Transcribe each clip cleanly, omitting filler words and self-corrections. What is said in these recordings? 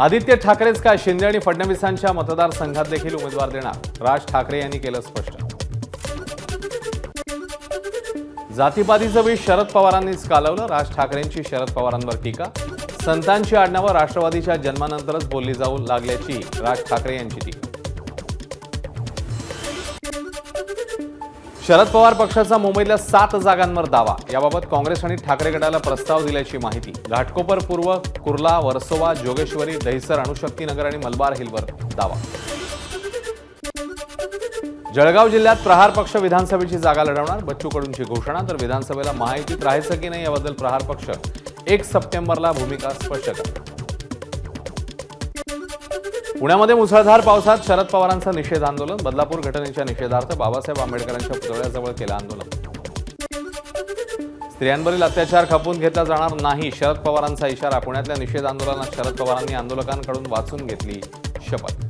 आदित्य ठाकरेच काय शिंदे आणि फडणवीसांच्या मतदारसंघात देखील उमेदवार देणार, राज ठाकरे यांनी केलं स्पष्ट। जातीपातीचं विष शरद पवारांनीच कालवलं, राज ठाकरेंची शरद पवारांवर टीका। संतांची आडनावं राष्ट्रवादीच्या जन्मानंतरच बोलली जाऊ लागल्याची राज ठाकरे यांची टीका। शरद पवार पक्षाचा मुंबईतल्या 7 जागांवर दावा, याबाबत काँग्रेस आणि ठाकरे गटाला प्रस्ताव दिल्याची माहिती। घाटकोपर पूर्व, कुर्ला, वर्सोवा, जोगेश्वरी, दहिसर, अणुशक्तीनगर आणि मलबार हिलवर दावा। जळगाव जिल्ह्यात प्रहार पक्ष विधानसभेची जागा लढवणार, बच्चू कडूंची घोषणा। तर विधानसभेला महायुतीत राहायचं की नाही याबद्दल प्रहार पक्ष 1 सप्टेंबरला भूमिका स्पष्ट करेल। पुण्यामध्ये मुसळधार पावसात शरद पवारांचं निषेध आंदोलन, बदलापूर घटनेच्या निषेधार्थ बाबासाहेब आंबेडकरांच्या पुतळ्याजवळ केलं आंदोलन। स्त्रियांवरील अत्याचार खपवून घेतला जाणार नाही, शरद पवारांचा इशारा। पुण्यातल्या निषेध आंदोलनात शरद पवारांनी आंदोलकांकडून वाचून घेतली शपथ।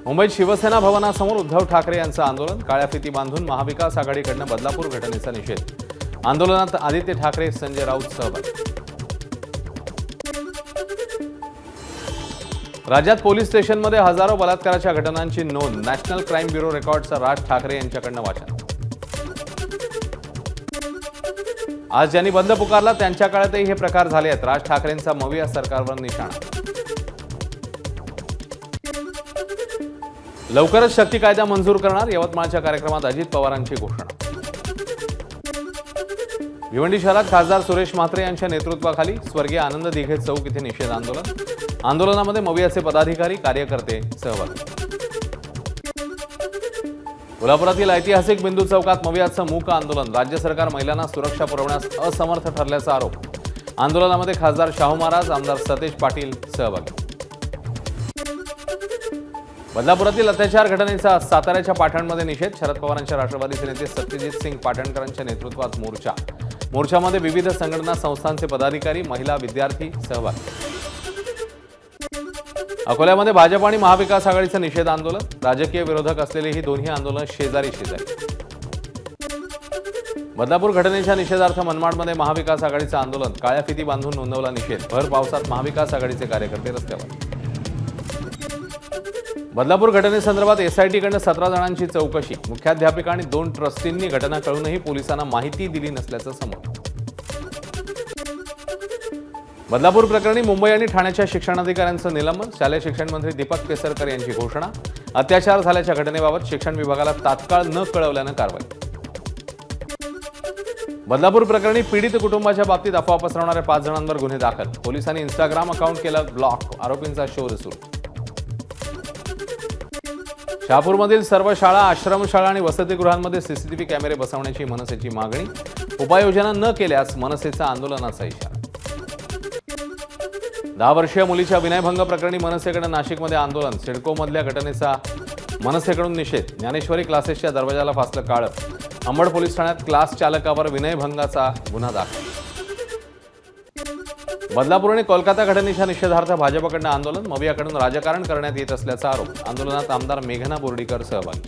मुंबईत शिवसेना भवनासमोर उद्धव ठाकरे यांचं आंदोलन, काळ्या फिती बांधून महाविकास आघाडीकडून बदलापूर घटनेचा निषेध। आंदोलनात आदित्य ठाकरे, संजय राऊत सहभागी। राज्यात पोलीस स्टेशनमध्ये हजारो बलात्काराच्या घटनांची नोंद, national crime bureau रेकॉर्डचं Raj Thackeray यांच्याकडनं वाचन। आज ज्यांनी बंद पुकारला त्यांच्या काळातही हे प्रकार झाले आहेत, राज ठाकरेंचा मविया सरकारवर निशाणा। लवकरच शक्ती कायदा मंजूर करणार, यवतमाळच्या कार्यक्रमात अजित पवारांची घोषणा। भिवंडी शहरात खासदार सुरेश म्हात्रे यांच्या नेतृत्वाखाली स्वर्गीय आनंद दिघे चौक इथे निषेध आंदोलन। आंदोलनामध्ये मवियाचे पदाधिकारी, कार्यकर्ते सहभागी। कोल्हापुरातील ऐतिहासिक बिंदू चौकात मवियाचं मूक आंदोलन, राज्य सरकार महिलांना सुरक्षा पुरवण्यास असमर्थ ठरल्याचा आरोप। आंदोलनामध्ये खासदार शाहू महाराज, आमदार सतेज पाटील सहभागी। बदलापुरातील अत्याचार घटनेचा साताऱ्याच्या पाटणमध्ये निषेध, शरद पवारांच्या राष्ट्रवादीचे नेते सत्यजित सिंग पाटणकरांच्या नेतृत्वात मोर्चा। मोर्चामध्ये विविध संघटना संस्थांचे पदाधिकारी, महिला, विद्यार्थी सहभागी। अकोल्यामध्ये भाजप आणि महाविकास आघाडीचं निषेध आंदोलन, राजकीय विरोधक असलेली ही दोन्ही आंदोलन शेजारी शेजारी। बदलापूर घटनेच्या निषेधार्थ मनमाडमध्ये महाविकास आघाडीचं आंदोलन, काळ्या फिती बांधून नोंदवला निषेध। भर पावसात महाविकास आघाडीचे कार्यकर्ते रस्त्यावर। बदलापूर घटनेसंदर्भात एसआयटीकडून 17 जणांची चौकशी, मुख्याध्यापिका आणि 2 ट्रस्टींनी घटना कळूनही पोलिसांना माहिती दिली नसल्याचं समोर। बदलापूर प्रकरणी मुंबई आणि ठाण्याच्या शिक्षणाधिकाऱ्यांचं निलंबन, शालेय शिक्षण मंत्री दीपक केसरकर यांची घोषणा। अत्याचार झाल्याच्या घटनेबाबत शिक्षण विभागाला तात्काळ न कळवल्यानं कारवाई। बदलापूर प्रकरणी पीडित कुटुंबाच्या बाबतीत अफवा पसरवणाऱ्या 5 जणांवर गुन्हे दाखल, पोलिसांनी इंस्टाग्राम अकाउंट केला ब्लॉक, आरोपींचा शोध सुरू। शहापूरमधील सर्व शाळा, आश्रमशाळा आणि वसतिगृहांमध्ये सीसीटीव्ही कॅमेरे बसवण्याची मनसेची मागणी, उपाययोजना न केल्यास मनसेचा आंदोलनाचा इशारा। 10 वर्षीय मुलीच्या विनयभंग प्रकरणी मनसेकडे नाशिकमध्ये आंदोलन, सिडकोमधल्या घटनेचा मनसेकडून निषेध। ज्ञानेश्वरी क्लासेसच्या दरवाजाला फासलं काळं, अंबड पोलीस ठाण्यात क्लास चालकावर विनयभंगाचा गुन्हा दाखल। बदलापूर आणि कोलकाता घटनेच्या निषेधार्थ भाजपकडून आंदोलन, मवियाकडून राजकारण करण्यात येत असल्याचा आरोप। आंदोलनात आमदार मेघना बोर्डीकर सहभागी।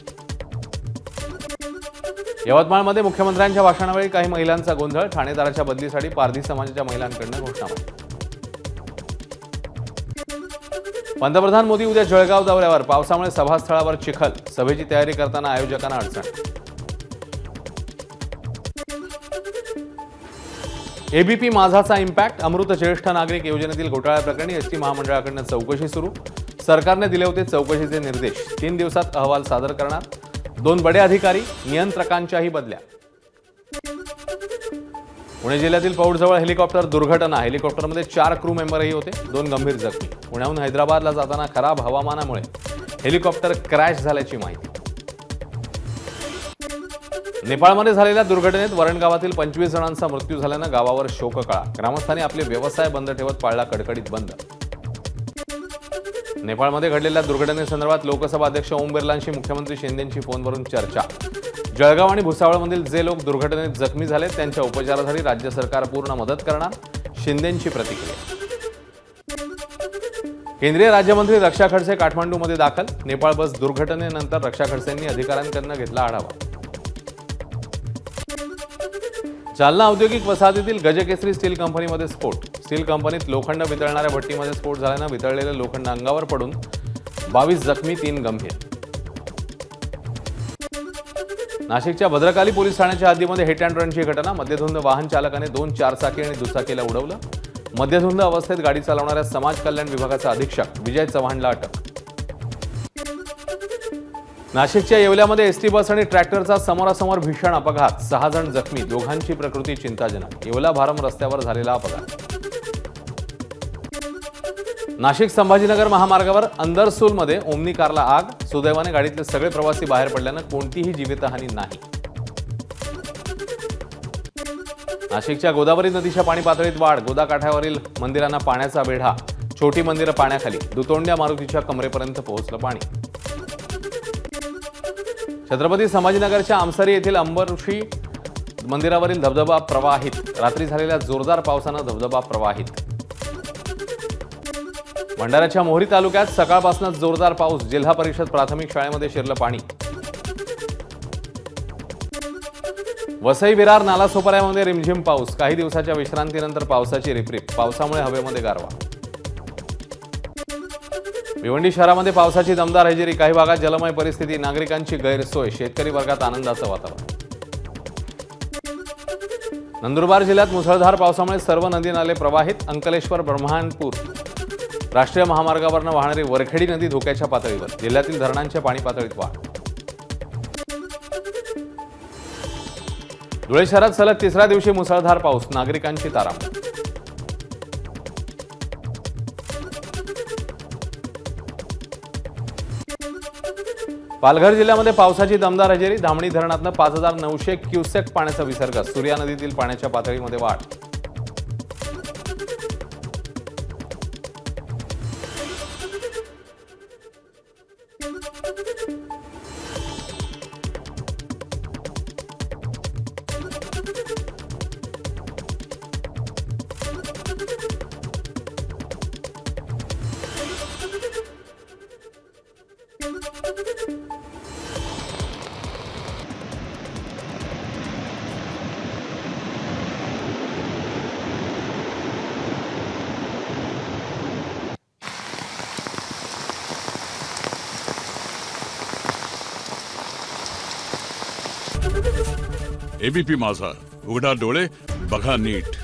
यवतमाळमध्ये मुख्यमंत्र्यांच्या भाषणावेळी काही महिलांचा गोंधळ, ठाणेदाराच्या बदलीसाठी पारधी समाजाच्या महिलांकडून घोषणाबाजी। पंतप्रधान मोदी उद्या जळगाव दौऱ्यावर, पावसामुळे सभास्थळावर चिखल, सभेची तयारी करताना आयोजकांना अडचण। एबीपी माझाचा इम्पॅक्ट, अमृत ज्येष्ठ नागरिक योजनेतील घोटाळा प्रकरणी एसटी महामंडळाकडून चौकशी सुरू, सरकारने दिले होते चौकशीचे निर्देश, 3 दिवसात अहवाल सादर करणार। 2 बडे अधिकारी, नियंत्रकांच्याही बदल्या। पुणे जिल्ह्यातील पौडजवळ हेलिकॉप्टर दुर्घटना, हेलिकॉप्टरमध्ये 4 क्रू मेंबरही होते, 2 गंभीर जखमी। पुण्याहून हैदराबादला जाताना खराब हवामानामुळे हेलिकॉप्टर क्रॅश झाल्याची माहिती। नेपाळमध्ये झालेल्या दुर्घटनेत वरण गावातील 25 जणांचा मृत्यू झाल्यानं गावावर शोककळा, ग्रामस्थांनी आपले व्यवसाय बंद ठेवत पाळला कडकडीत बंद। नेपाळमध्ये घडलेल्या दुर्घटनेसंदर्भात लोकसभा अध्यक्ष ओम बिर्लांशी मुख्यमंत्री शिंदेंची फोनवरून चर्चा। जळगाव आणि भुसावळमधील जे लोक दुर्घटनेत जखमी झाले त्यांच्या उपचारासाठी राज्य सरकार पूर्ण मदत करणार, शिंदेंची प्रतिक्रिया। केंद्रीय राज्यमंत्री रक्षा खडसे काठमांडूमध्ये दाखल, नेपाळ बस दुर्घटनेनंतर रक्षा खडसेंनी अधिकाऱ्यांकडून घेतला आढावा। जालना औद्योगिक वसाहतीतील गजकेसरी स्टील कंपनीमध्ये स्फोट, स्टील कंपनीत लोखंड वितळणाऱ्या भट्टीमध्ये स्फोट झाल्यानं वितळलेले लोखंड अंगावर पडून 22 जखमी, 3 गंभीर. नाशिकच्या भद्रकाली पोलीस ठाण्याच्या हद्दीमध्ये हिट अँड रनची घटना. मद्यधुंद वाहन चालकाने 2 चारचाकी आणि दुचाकीला उडवलं. मद्यधुंद अवस्थेत गाडी चालवणाऱ्या समाज कल्याण विभागाचा अधीक्षक विजय चव्हाणला अटक. नाशिकच्या येवल्यामध्ये एसटी बस आणि ट्रॅक्टरचा समोरासमोर भीषण अपघात. 6 जण जखमी, दोघांची प्रकृती चिंताजनक. येवला भारम रस्त्यावर झालेला अपघात. नाशिक संभाजीनगर महामार्गावर अंदरसूलमध्ये ओमनी कारला आग. सुदैवाने गाडीतले सगळे प्रवासी बाहेर पडल्यानं कोणतीही जीवितहानी नाही. नाशिकच्या गोदावरी नदीच्या पाणी पातळीत वाढ. गोदाकाठावरील मंदिरांना पाण्याचा वेढा. छोटी मंदिरं पाण्याखाली. दुतोंड्या मारुतीच्या कमरेपर्यंत पोहोचलं पाणी. छत्रपती संभाजीनगरच्या आमसरी येथील अंबऋषी मंदिरावरील धबधबा प्रवाहित. रात्री झालेल्या जोरदार पावसानं धबधबा प्रवाहित. भंडाऱ्याच्या मोहरी तालुक्यात सकाळपासूनच जोरदार पाऊस. जिल्हा परिषद प्राथमिक शाळेमध्ये शिरलं पाणी. वसई विरार नालासोपाऱ्यामध्ये रिमझिम पाऊस. काही दिवसाच्या विश्रांतीनंतर पावसाची रिपरिप. पावसामुळे हवेमध्ये गारवा. भिवंडी शहरामध्ये पावसाची दमदार हजेरी. काही भागात जलमय परिस्थिती. नागरिकांची गैरसोय. शेतकरी वर्गात आनंदाचं वातावरण. नंदुरबार जिल्ह्यात मुसळधार पावसामुळे सर्व नदी नाले प्रवाहित. अंकलेश्वर ब्रह्मपूर राष्ट्रीय महामार्गावरनं वाहणारी वरखेडी नदी धोक्याच्या पातळीवर. जिल्ह्यातील धरणांच्या पाणी पातळीत वाढ. धुळे शहरात सलग तिसऱ्या दिवशी मुसळधार पाऊस. नागरिकांची तारांबळ. पालघर जिल्ह्यामध्ये पावसाची दमदार हजेरी. धामणी धरणातनं 5900 क्युसेक पाण्याचा विसर्ग. सूर्या नदीतील पाण्याच्या पातळीमध्ये वाढ. एबीपी माझा, उघडा डोळे बघा नीट.